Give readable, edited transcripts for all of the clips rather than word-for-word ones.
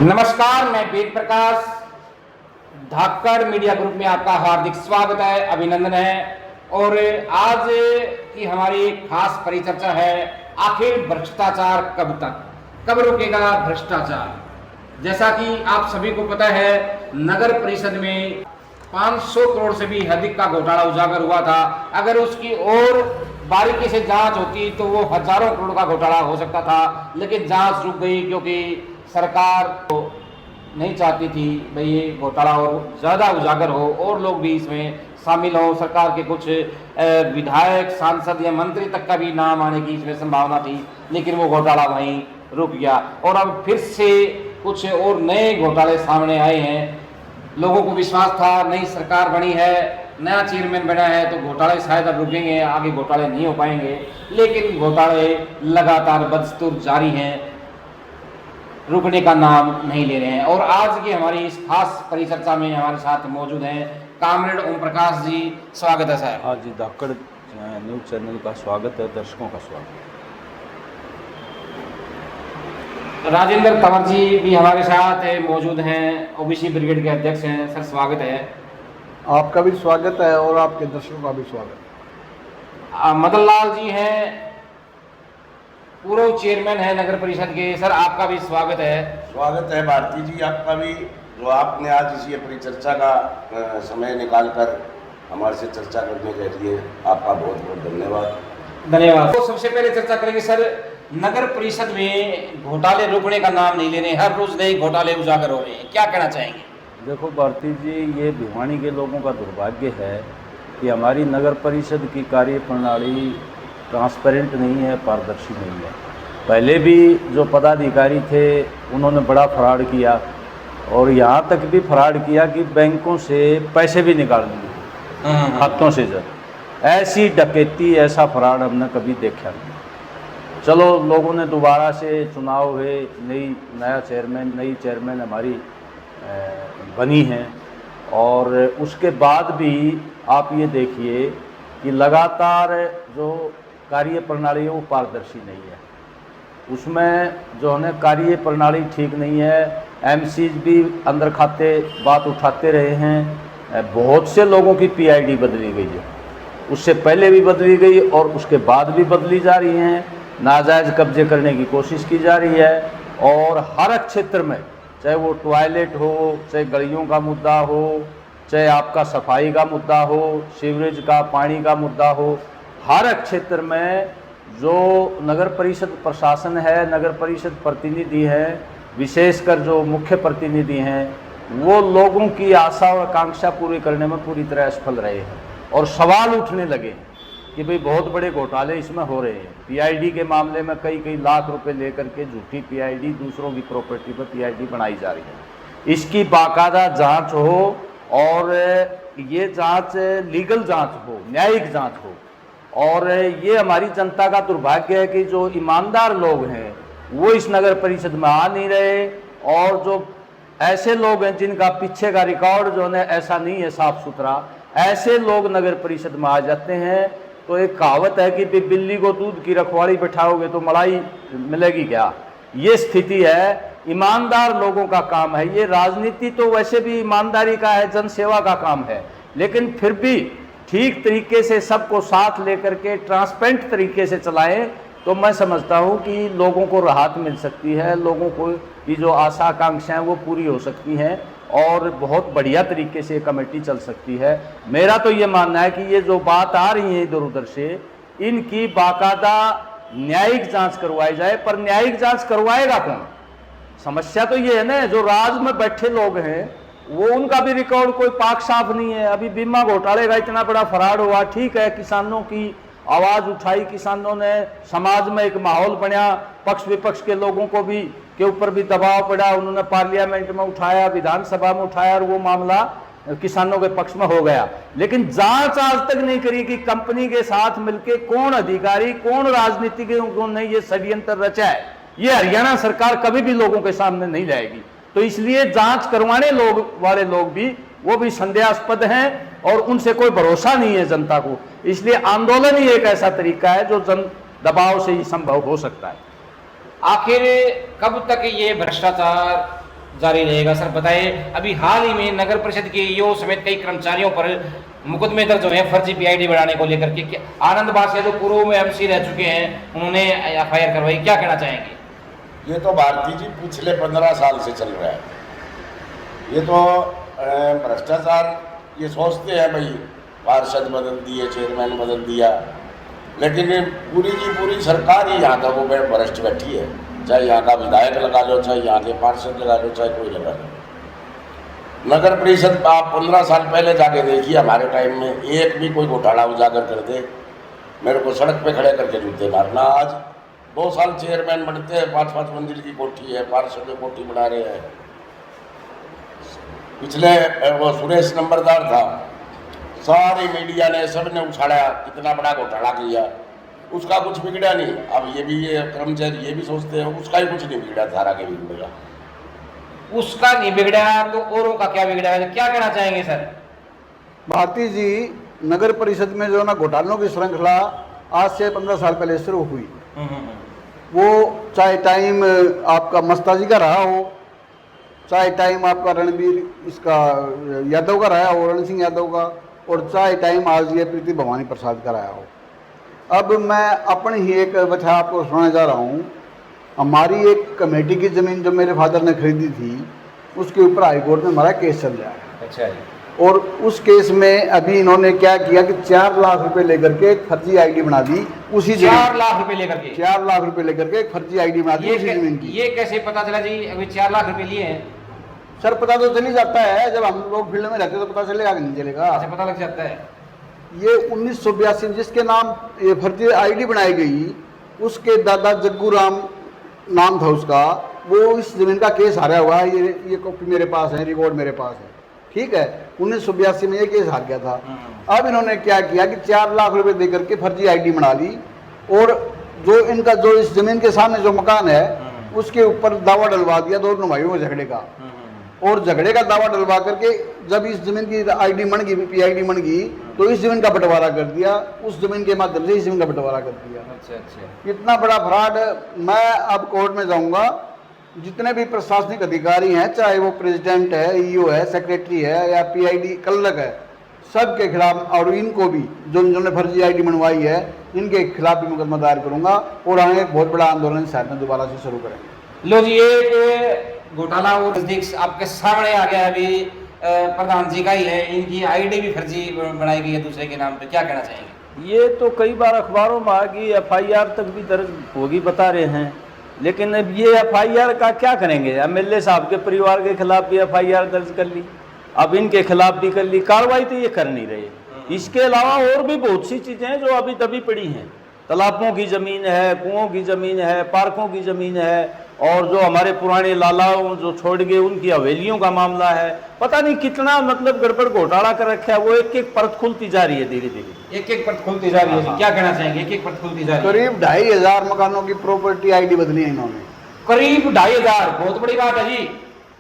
नमस्कार, मैं वेद प्रकाश। धाकड़ media group में आपका हार्दिक स्वागत है, अभिनंदन है। और आज की हमारी एक खास परिचर्चा है, आखिर भ्रष्टाचार कब तक, कब रुकेगा भ्रष्टाचार। जैसा कि आप सभी को पता है, नगर परिषद में 500 करोड़ से भी अधिक का घोटाला उजागर हुआ था। अगर उसकी और बारीकी से जांच होती तो वो हजारों करोड़ का घोटाला हो सकता था, लेकिन जांच रुक गई क्योंकि सरकार तो नहीं चाहती थी भाई ये घोटाला और ज़्यादा उजागर हो और लोग भी इसमें शामिल हों। सरकार के कुछ विधायक, सांसद या मंत्री तक का भी नाम आने की इसमें संभावना थी, लेकिन वो घोटाला वहीं रुक गया। और अब फिर से कुछ और नए घोटाले सामने आए हैं। लोगों को विश्वास था नई सरकार बनी है, नया चेयरमैन बना है तो घोटाले शायद अब रुकेंगे, आगे घोटाले नहीं हो पाएंगे, लेकिन घोटाले लगातार बदस्तूर जारी हैं, रुकने का नाम नहीं ले रहे हैं। और आज की हमारी इस खास परिचर्चा में हमारे साथ मौजूद हैं कामरेड ओम प्रकाश जी। स्वागत है सर। हाँ जी, धाकड़ न्यूज़ चैनल का स्वागत है, दर्शकों का स्वागत है। राजेंद्र तंवर जी भी हमारे साथ मौजूद हैं, ओबीसी ब्रिगेड के अध्यक्ष हैं। सर स्वागत है। आपका भी स्वागत है और आपके दर्शकों का भी स्वागत है। मदन लाल जी हैं, पूर्व चेयरमैन है नगर परिषद के। सर आपका भी स्वागत है। स्वागत है भारती जी, आपका भी, जो आपने आज इसी परिचर्चा का समय निकालकर हमारे से चर्चा करने के लिए आपका बहुत बहुत धन्यवाद। धन्यवाद। तो सबसे पहले चर्चा करेंगे सर, नगर परिषद में घोटाले रुकने का नाम नहीं ले रहे, हर रोज नए घोटाले उजागर हो रहे हैं, क्या कहना चाहेंगे? देखो भारती जी, ये भिवानी के लोगों का दुर्भाग्य है कि हमारी नगर परिषद की कार्य प्रणाली ट्रांसपेरेंट नहीं है, पारदर्शी नहीं है। पहले भी जो पदाधिकारी थे उन्होंने बड़ा फ्रॉड किया और यहाँ तक भी फ्रॉड किया कि बैंकों से पैसे भी निकाल लिए हाथों से। जब ऐसी डकैती, ऐसा फ्रॉड हमने कभी देखा नहीं। चलो, लोगों ने दोबारा से चुनाव हुए, नई चेयरमैन हमारी बनी है और उसके बाद भी आप ये देखिए कि लगातार जो कार्य प्रणाली है वो पारदर्शी नहीं है। उसमें जो है कार्य प्रणाली ठीक नहीं है। एमसीज भी अंदर खाते बात उठाते रहे हैं। बहुत से लोगों की पीआईडी बदली गई है, उससे पहले भी बदली गई और उसके बाद भी बदली जा रही हैं। नाजायज़ कब्जे करने की कोशिश की जा रही है और हर क्षेत्र में, चाहे वो टॉयलेट हो, चाहे गलियों का मुद्दा हो, चाहे आपका सफाई का मुद्दा हो, सीवरेज का पानी का मुद्दा हो, हर क्षेत्र में जो नगर परिषद प्रशासन है, नगर परिषद प्रतिनिधि हैं, विशेषकर जो मुख्य प्रतिनिधि हैं, वो लोगों की आशा और आकांक्षा पूरी करने में पूरी तरह असफल रहे हैं और सवाल उठने लगे हैं कि भाई बहुत बड़े घोटाले इसमें हो रहे हैं। पीआईडी के मामले में कई लाख रुपए लेकर के झूठी पीआईडी, दूसरों की प्रॉपर्टी पर पीआईडी बनाई जा रही है। इसकी बाकायदा जांच हो और ये जांच लीगल जांच हो, न्यायिक जांच हो। और ये हमारी जनता का दुर्भाग्य है कि जो ईमानदार लोग हैं वो इस नगर परिषद में आ नहीं रहे और जो ऐसे लोग हैं जिनका पीछे का रिकॉर्ड जो है ऐसा नहीं है साफ सुथरा, ऐसे लोग नगर परिषद में आ जाते हैं। तो एक कहावत है कि बिल्ली को दूध की रखवाली बैठाओगे तो मलाई मिलेगी क्या, ये स्थिति है। ईमानदार लोगों का काम है ये। राजनीति तो वैसे भी ईमानदारी का है, जनसेवा का काम है, लेकिन फिर भी ठीक तरीके से सबको साथ लेकर के ट्रांसपेरेंट तरीके से चलाएं तो मैं समझता हूं कि लोगों को राहत मिल सकती है, लोगों को की जो आशा आकांक्षाएं वो पूरी हो सकती हैं और बहुत बढ़िया तरीके से कमेटी चल सकती है। मेरा तो ये मानना है कि ये जो बात आ रही है इधर उधर से, इनकी बाकायदा न्यायिक जांच करवाई जाए। पर न्यायिक जांच करवाएगा कौन? समस्या तो ये है ना, जो राज में बैठे लोग हैं वो, उनका भी रिकॉर्ड कोई पाक साफ नहीं है। अभी बीमा घोटाले का इतना बड़ा फराड हुआ, ठीक है, किसानों की आवाज़ उठाई, किसानों ने, समाज में एक माहौल बना, पक्ष विपक्ष के लोगों को भी के ऊपर भी दबाव पड़ा, उन्होंने पार्लियामेंट में उठाया, विधानसभा में उठाया और वो मामला किसानों के पक्ष में हो गया। लेकिन जांच आज तक नहीं करी कि कंपनी के साथ मिलकर कौन अधिकारी, कौन राजनीतिज्ञों ने ये षड्यंत्र रचा है। ये हरियाणा सरकार कभी भी लोगों के सामने नहीं लाएगी। तो इसलिए जांच करवाने वाले लोग भी, वो भी संदेहास्पद हैं और उनसे कोई भरोसा नहीं है जनता को। इसलिए आंदोलन ही एक ऐसा तरीका है जो जन दबाव से ही संभव हो सकता है। आखिर कब तक ये भ्रष्टाचार जारी रहेगा। सर बताइए, अभी हाल ही में नगर परिषद के ईओ समेत कई कर्मचारियों पर मुकदमे दर्ज हुए हैं फर्जी पीआईडी बनाने को लेकर के। आनंद बासिया जो पूर्व में एमसी रह चुके हैं, उन्होंने एफआईआर करवाई, क्या कहना चाहेंगे? ये तो भारती जी पिछले 15 साल से चल रहा है। ये तो भ्रष्टाचार, ये सोचते हैं भाई पार्षद बदल दिए, चेयरमैन बदल दिया, लेकिन पूरी की पूरी सरकार ही यहाँ का वो भ्रष्ट बैठी है। चाहे यहाँ का विधायक लगा लो, चाहे यहाँ के पार्षद लगा लो, चाहे कोई लगा लो। नगर परिषद आप 15 साल पहले जाके देखिए, हमारे टाइम में एक भी कोई घोटाला उजागर कर दे, मेरे को सड़क पे खड़े करके जूते मारना। आज 2 साल चेयरमैन बनते हैं, 5-5 मंजिल की कोठी है, पार्षद की कोठी बना रहे हैं। पिछले वो सुरेश नंबरदार था, सारी मीडिया ने, सबने उछाड़ा, कितना बड़ा घोटाला किया, उसका कुछ बिगड़ा नहीं। अब ये भी, ये कर्मचारी ये भी सोचते हैं उसका ही कुछ नहीं बिगड़ा, धारा के बिगड़ा, उसका नहीं बिगड़ा तो औरों का क्या बिगड़ा है? क्या कहना चाहेंगे सर? भारती जी, नगर परिषद में जो ना घोटालों की श्रृंखला आज से 15 साल पहले शुरू हुई, वो चाहे टाइम आपका मस्ताजी का रहा हो, चाहे टाइम आपका रणबीर इसका यादव का रहा हो, रण सिंह यादव का, और चाहे टाइम आज ये प्रीति भवानी प्रसाद का रहा हो। अब मैं अपनी ही एक बता आपको सुनाने जा रहा हूँ। हमारी एक कमेटी की ज़मीन जो मेरे फादर ने खरीदी थी, उसके ऊपर हाई कोर्ट में हमारा केस चल रहा है। अच्छा जी। और उस केस में अभी इन्होंने क्या किया कि 4 लाख रुपए लेकर के एक फर्जी आईडी बना दी उसी 4 लाख रुपए लेकर के? 4 लाख रुपए लेकर के एक फर्जी आईडी बना दी उसी जमीन की। ये कैसे पता चला जी अभी 4 लाख रुपए लिए हैं? सर पता तो चल ही जाता है, जब हम लोग फील्ड में रहते तो पता चलेगा कि नहीं चलेगा। अच्छा, पता लग जाता है। ये 1982 में जिसके नाम ये फर्जी आईडी बनाई गई, उसके दादा जग्गू राम नाम था उसका, वो इस जमीन का केस हारा हुआ है। ये कॉपी मेरे पास है, रिकॉर्ड मेरे पास है, ठीक है। 1982 में ये केस हार गया था। अब इन्होंने क्या किया कि 4 लाख रुपए देकर के फर्जी आईडी बना ली, और जो इनका जो इस जमीन के सामने जो मकान है उसके ऊपर दावा डलवा दिया दोनों भाइयों में झगड़े का। और झगड़े का दावा डलवा करके जब इस जमीन की आईडी बन गई, पीआईडी बन गई, तो इस जमीन का बंटवारा कर दिया, उस जमीन के माध्यम से इस जमीन का बंटवारा कर दिया। अच्छा। इतना बड़ा फ्रॉड। मैं अब कोर्ट में जाऊंगा, जितने भी प्रशासनिक अधिकारी हैं, चाहे वो प्रेसिडेंट है, ईओ है, सेक्रेटरी है या पीआईडी कलक है, सब के खिलाफ, और इनको भी जिन्होंने फर्जी आईडी बनवाई है, इनके खिलाफ भी मुकदमा दायर करूंगा, और आगे एक बहुत बड़ा आंदोलन शहर में दोबारा से शुरू करेंगे। लो जी, एक घोटाला और नजदीक आपके सामने आ गया। अभी प्रधान जी का ही है, इनकी आईडी भी फर्जी बनाई गई है दूसरे के नाम पे, क्या कहना चाहेंगे? ये तो कई बार अखबारों में आ गई, एफआईआर तक भी दर्ज होगी बता रहे हैं, लेकिन अब ये एफआईआर का क्या करेंगे? एमएलए साहब के परिवार के खिलाफ भी एफआईआर दर्ज कर ली, अब इनके खिलाफ भी कर ली, कार्रवाई तो ये कर नहीं रहे। इसके अलावा और भी बहुत सी चीज़ें हैं जो अभी तभी पड़ी हैं। तालाबों की ज़मीन है, कुओं की ज़मीन है, पार्कों की ज़मीन है, और जो हमारे पुराने लालाओं जो छोड़ गए उनकी हवेलियों का मामला है। पता नहीं कितना मतलब गड़बड़ घोटाला कर रखा है। वो एक एक परत खुलती जा रही है, धीरे धीरे एक एक परत खुलती जा रही है। क्या कहना चाहेंगे? एक एक परत खुलती जा रही है। करीब 2500 मकानों की प्रॉपर्टी आईडी बदली है इन्होंने। करीब 2500, बहुत बड़ी बात है जी।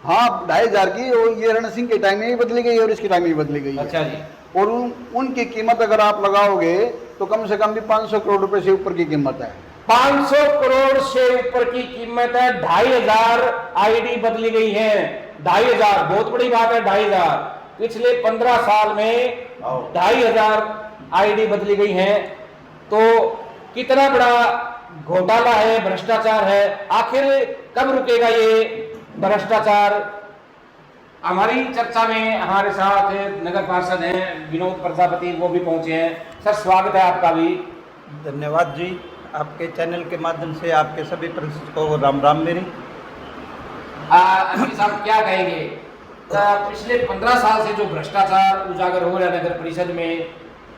हाँ, 2500 की, और ये रण सिंह के टाइम में ही बदली गई और इसके टाइम में ही बदली गई। अच्छा जी। और उनकी कीमत अगर आप लगाओगे तो कम से कम भी 500 करोड़ रुपए से ऊपर की कीमत है। 500 करोड़ से ऊपर की कीमत है। 2500 आईडी बदली गई है। 2500 बहुत बड़ी बात है। 2500 पिछले 15 साल में 2500 आईडी बदली गई है, तो कितना बड़ा घोटाला है, भ्रष्टाचार है। आखिर कब रुकेगा ये भ्रष्टाचार? हमारी चर्चा में हमारे साथ नगर पार्षद हैं विनोद प्रजापति, वो भी पहुंचे हैं। सर स्वागत है आपका भी। धन्यवाद जी, आपके चैनल के माध्यम से आपके सभी प्रशंसकों को राम राम मेरी। अमीर साहब क्या कहेंगे? पिछले 15 साल से जो भ्रष्टाचार उजागर हो रहा है नगर परिषद में,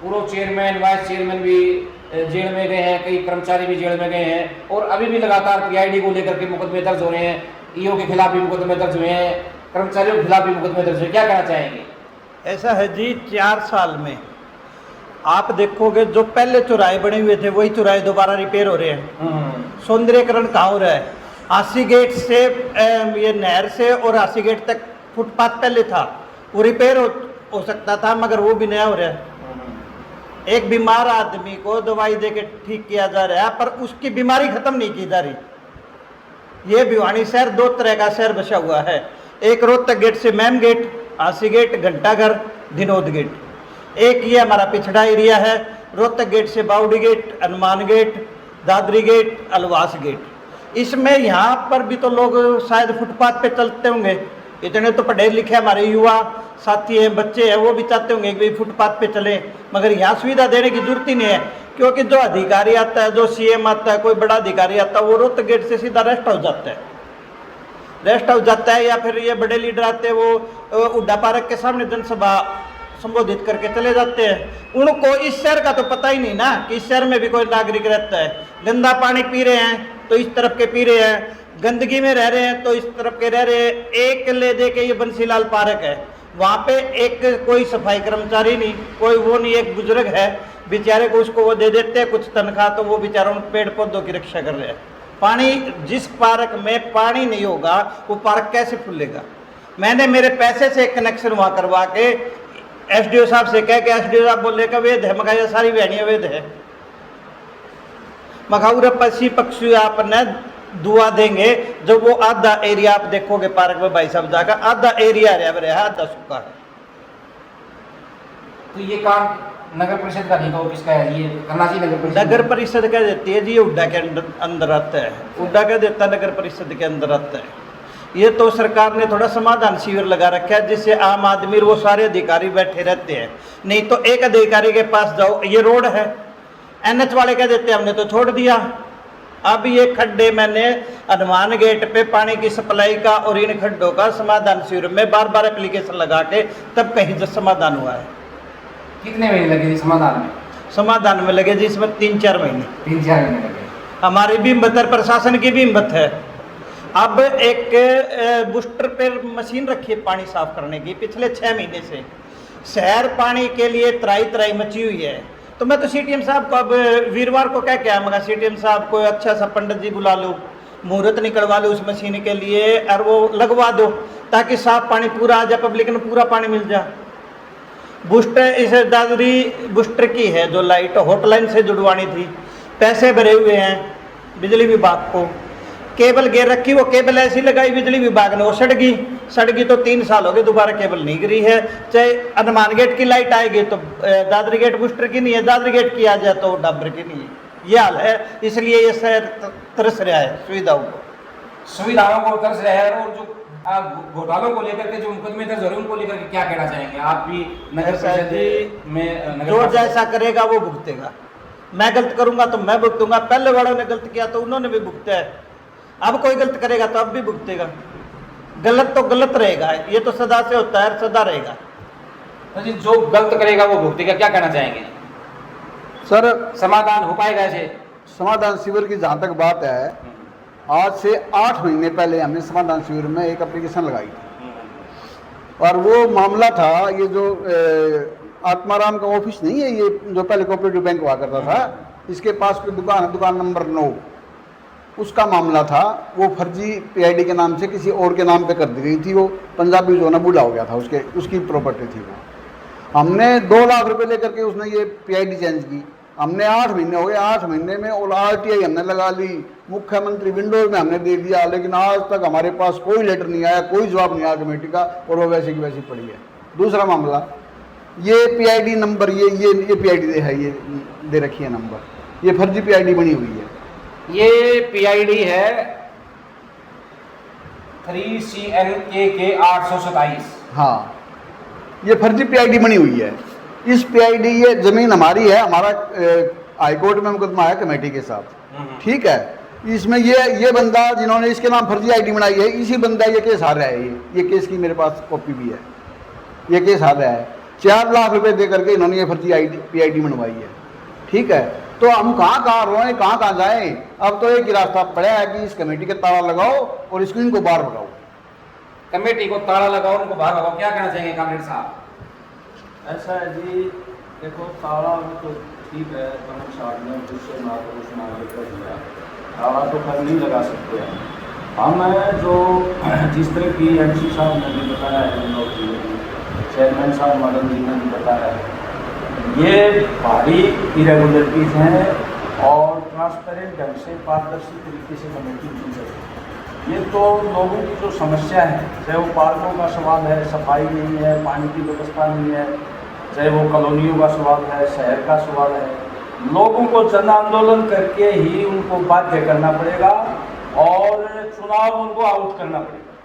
पूर्व चेयरमैन, वाइस चेयरमैन भी जेल में गए हैं, कई कर्मचारी भी जेल में गए हैं, और अभी भी लगातार पीआईडी को लेकर के मुकदमे दर्ज हो रहे हैं। ईओ के खिलाफ भी मुकदमे दर्ज हुए हैं, कर्मचारियों के खिलाफ भी मुकदमे दर्ज हुए। क्या कहना चाहेंगे? ऐसा है जी, 4 साल में आप देखोगे जो पहले चौराहे बने हुए थे वही चौराहे दोबारा रिपेयर हो रहे हैं। सौंदर्यकरण कहाँ हो रहा है? आसी गेट से ये नहर से और आसी गेट तक फुटपाथ पहले था, वो रिपेयर हो सकता था, मगर वो भी नया हो रहा है। एक बीमार आदमी को दवाई देके ठीक किया जा रहा है, पर उसकी बीमारी खत्म नहीं की जा रही। ये भिवानी शहर 2 तरह का शहर बसा हुआ है। एक रोहतक गेट से मैम गेट, आसी गेट, घंटाघर, धिनोद गेट। एक ये हमारा पिछड़ा एरिया है, रोहतक गेट से बाउडी gate, Hanuman gate, Dadri gate, अलवास गेट। इसमें यहाँ पर भी तो लोग शायद फुटपाथ पे चलते होंगे, इतने तो पढ़े लिखे हमारे युवा साथी हैं, बच्चे हैं, वो भी चाहते होंगे कि भाई फुटपाथ पे चले, मगर यहाँ सुविधा देने की जरूरत ही नहीं है, क्योंकि जो अधिकारी आता है, जो सीएम आता है, कोई बड़ा अधिकारी आता है, वो रोहतक गेट से सीधा रेस्ट हाउस जाता है, रेस्ट हाउस जाता है, या फिर ये बड़े लीडर आते हैं वो उड्डा पार्क के सामने जनसभा संबोधित करके चले जाते हैं। उनको इस शहर का तो पता ही नहीं ना कि इस शहर में भी कोई नागरिक रहता है। गंदा पानी पी रहे हैं तो इस तरफ के पी रहे हैं, गंदगी में रह रहे हैं तो इस तरफ के रह रहे हैं। एक ले दे के ये बंसीलाल पार्क है, वहाँ पे एक कोई सफाई कर्मचारी नहीं, कोई वो नहीं, एक बुजुर्ग है बेचारे को, उसको वो दे देते हैं कुछ तनख्वाह, तो वो बेचारा उन पेड़ पौधों की रक्षा कर रहे हैं। पानी, जिस पार्क में पानी नहीं होगा वो पार्क कैसे फूलेगा? मैंने मेरे पैसे से एक कनेक्शन वहाँ करवा के एसडीओ साहब से कह के, एसडीओ साहब बोले का वेद है, मगर ये सारी बहनियाँ वेद है, मखाउर पक्षी पक्षी आपने दुआ देंगे। जब वो आधा एरिया आप देखोगे पार्क में भाई साहब जाकर, आधा एरिया रहा है, आधा सूखा है। तो ये काम नगर परिषद का नहीं, तो किसका है? ये करना चाहिए नगर परिषद। नगर परिषद कह देती है जी, ये उड्डा के अंदर आता है, उड्डा कह देता है नगर परिषद के अंदर आता है। ये तो सरकार ने थोड़ा समाधान शिविर लगा रखा है, जिससे आम आदमी वो सारे अधिकारी बैठे रहते हैं। नहीं तो एक अधिकारी के पास जाओ, ये रोड है, एनएच वाले कह देते हैं हमने तो छोड़ दिया। अब ये खड्डे मैंने हनुमान गेट पे पानी की सप्लाई का और इन खड्डों का समाधान शिविर में बार बार एप्लीकेशन लगा के तब कहीं समाधान हुआ है। कितने महीने लगे जी समाधान में? समाधान में लगे जी इसमें 3-4 महीने। 3-4 महीने लगे। हमारी भी हिम्मत है, प्रशासन की भी हिम्मत है। अब एक बूस्टर पे मशीन रखी है पानी साफ करने की, पिछले 6 महीने से शहर पानी के लिए त्राई त्राई मची हुई है। तो मैं तो सीटीएम साहब को अब वीरवार को क्या क्या मगर सीटीएम साहब को अच्छा सा पंडित जी बुला लो, मुहूर्त निकलवा लो उस मशीन के लिए और वो लगवा दो, ताकि साफ पानी पूरा आ जाए, पब्लिक को पूरा पानी मिल जाए। बूस्टर इस दादरी बूस्टर की है जो लाइट हॉटलाइन से जुड़वानी थी, पैसे भरे हुए हैं बिजली विभाग को, केबल गिर रखी, वो केबल ऐसी लगाई बिजली विभाग ने, वो सड़ गई तो 3 साल हो गए, दोबारा केबल नहीं गिरी है। चाहे हनुमान गेट की लाइट आएगी तो दादरी गेट बूस्टर की नहीं है, दादरी गेट की आ जाए तो डाबर की नहीं है। ये हाल है, इसलिए ये शहर तरस रहा है सुविधाओं को तरस रहा है। और जो घोटालों को लेकर के जो मुकदमे दर्ज हो रहे हैं उनको लेकर के क्या कहना चाहेंगे आप? भी नगर परिषद में जो जैसा करेगा वो भुगतेगा। मैं गलत करूंगा तो मैं भुगतूंगा, पहले वालों ने गलत किया तो उन्होंने भी भुगता है, अब कोई गलत करेगा तो अब भी भुगतेगा। गलत तो गलत रहेगा, ये तो सदा से होता है, सदा रहेगा। तो जी जो गलत करेगा वो भुगतेगा, क्या कहना चाहेंगे सर? समाधान हो पाएगा ऐसे? समाधान शिविर की जहाँ तक बात है, आज से 8 महीने पहले हमने समाधान शिविर में एक एप्लीकेशन लगाई थी, और वो मामला था ये जो आत्माराम का ऑफिस नहीं है, ये जो पहले कोऑपरेटिव बैंक हुआ करता था, इसके पास कोई दुकान है, दुकान नंबर 9, उसका मामला था। वो फर्जी पीआईडी के नाम से किसी और के नाम पे कर दी गई थी, वो पंजाबी जो ना बूढ़ा हो गया था, उसकी प्रॉपर्टी थी वो। हमने 2 लाख रुपए लेकर के उसने ये पीआईडी चेंज की। हमने 8 महीने हो गए, 8 महीने में और आरटीआई हमने लगा ली, मुख्यमंत्री विंडोज में हमने दे दिया, लेकिन आज तक हमारे पास कोई लेटर नहीं आया, कोई जवाब नहीं आया कमेटी का, और वो वैसे की वैसी पड़ी है। दूसरा मामला, ये पीआईडी नंबर, ये पीआईडी है, ये दे रखी है नंबर, ये फर्जी पीआईडी बनी हुई है। ये पीआईडी है 3CNKK 827। हाँ, ये फर्जी पीआईडी बनी हुई है। इस पीआईडी, ये जमीन हमारी है, हमारा हाईकोर्ट में मुकदमा है कमेटी के साथ, ठीक है। इसमें ये बंदा जिन्होंने इसके नाम फर्जी आईडी बनाई है, इसी बंदा ये केस हार रहा है। ये केस की मेरे पास कॉपी भी है, ये केस हार रहा है। 4 लाख रुपए दे करके इन्होंने ये फर्जी पीआईडी बनवाई है, ठीक है। तो हम कहाँ रोएं, कहाँ जाएं? अब तो एक ही रास्ता पड़ा है कि इस कमेटी के ताला लगाओ और इसको इनको बाहर भगाओ। कमेटी को ताला लगाओ, उनको बाहर भगाओ, क्या कहना चाहेंगे कामरेड साहब? ऐसा है जी, देखो ताला तो ठीक है, ने दूसरे ना तो उसने कर दिया, ताला तो कर नहीं लगा सकते हैं हम। जो जिस तरह की एमसी साहब ने भी बताया है, चेयरमैन साहब मदन जी ने भी बताया है, ये भारी इरेगुलरिटीज़ हैं और ट्रांसपेरेंट ढंग से पारदर्शी तरीके से कमेटी की जाएगी। ये तो लोगों की जो समस्या है, चाहे वो पार्कों का सवाल है, सफाई नहीं है, पानी की व्यवस्था नहीं है, चाहे वो कॉलोनियों का सवाल है, शहर का सवाल है, लोगों को जन आंदोलन करके ही उनको बाध्य करना पड़ेगा और चुनाव उनको आउट करना पड़ेगा।